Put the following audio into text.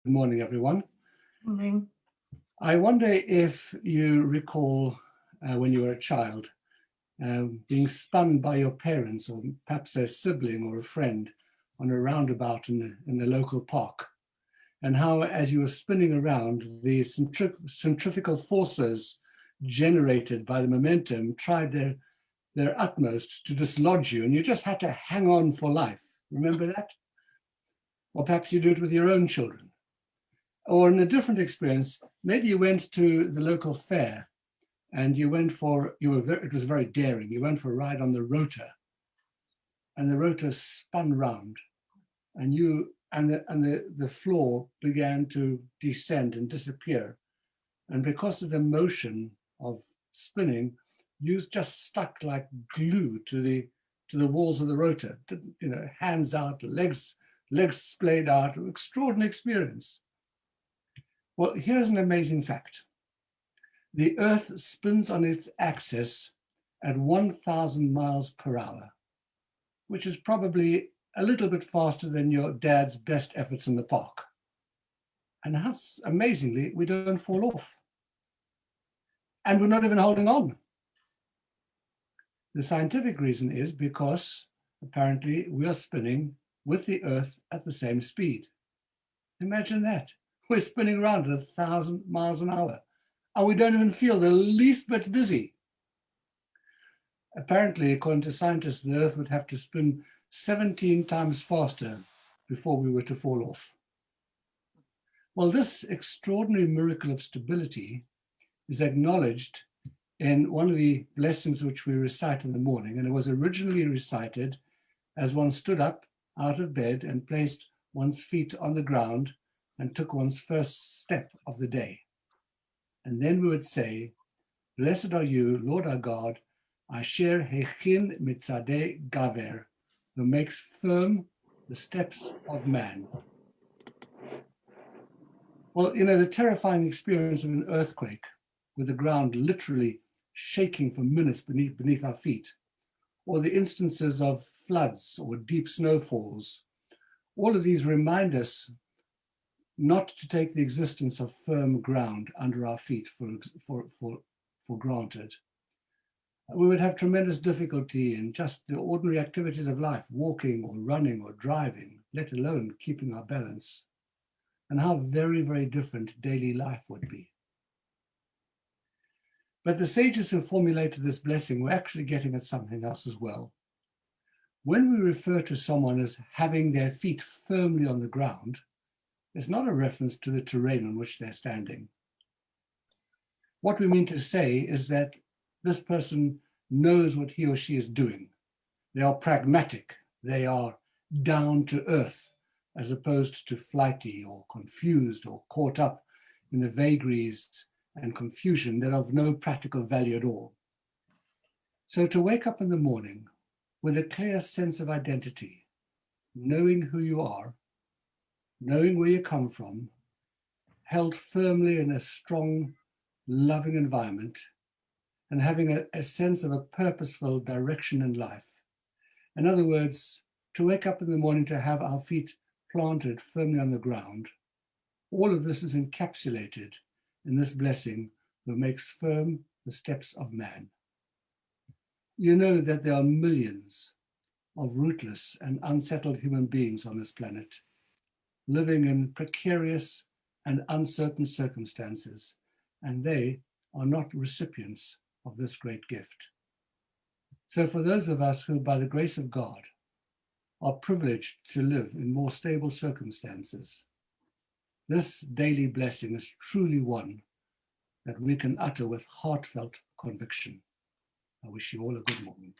morning, everyone. Morning. I wonder if you recall when you were a child being spun by your parents or perhaps a sibling or a friend on a roundabout in the local park, and how as you were spinning around, the centrifugal forces generated by the momentum tried their utmost to dislodge you, and you just had to hang on for life. Remember that? Or perhaps you do it with your own children. Or in a different experience, maybe you went to the local fair and it was very daring. You went for a ride on the rotor and the rotor spun round and the floor began to descend and disappear. And because of the motion of spinning, you just stuck like glue to the walls of the rotor, hands out, legs splayed out, extraordinary experience. Well, here's an amazing fact. The Earth spins on its axis at 1,000 miles per hour, which is probably a little bit faster than your dad's best efforts in the park. And amazingly, we don't fall off. And we're not even holding on. The scientific reason is because apparently we are spinning with the Earth at the same speed. Imagine that. We're spinning around at 1,000 miles an hour, and we don't even feel the least bit dizzy. Apparently, according to scientists, the Earth would have to spin 17 times faster before we were to fall off. Well, this extraordinary miracle of stability is acknowledged in one of the blessings which we recite in the morning, and it was originally recited as one stood up out of bed and placed one's feet on the ground and took one's first step of the day. And then we would say, "Blessed are you, Lord our God, Asher Hechin Mitzadeh Gaver, who makes firm the steps of man." Well, the terrifying experience of an earthquake with the ground literally shaking for minutes beneath our feet, or the instances of floods or deep snowfalls, all of these remind us not to take the existence of firm ground under our feet for granted. We would have tremendous difficulty in just the ordinary activities of life, walking or running or driving, let alone keeping our balance, and how very, very different daily life would be. But the sages who formulated this blessing were actually getting at something else as well. When we refer to someone as having their feet firmly on the ground, it's not a reference to the terrain on which they're standing. What we mean to say is that this person knows what he or she is doing. They are pragmatic. They are down to earth, as opposed to flighty or confused or caught up in the vagaries and confusion that are of no practical value at all. So to wake up in the morning with a clear sense of identity, knowing who you are, knowing where you come from, held firmly in a strong, loving environment, and having a sense of a purposeful direction in life. In other words, to wake up in the morning to have our feet planted firmly on the ground, all of this is encapsulated in this blessing that makes firm the steps of man. You know that there are millions of rootless and unsettled human beings on this planet, living in precarious and uncertain circumstances, and they are not recipients of this great gift. So for those of us who, by the grace of God, are privileged to live in more stable circumstances, this daily blessing is truly one that we can utter with heartfelt conviction. I wish you all a good morning.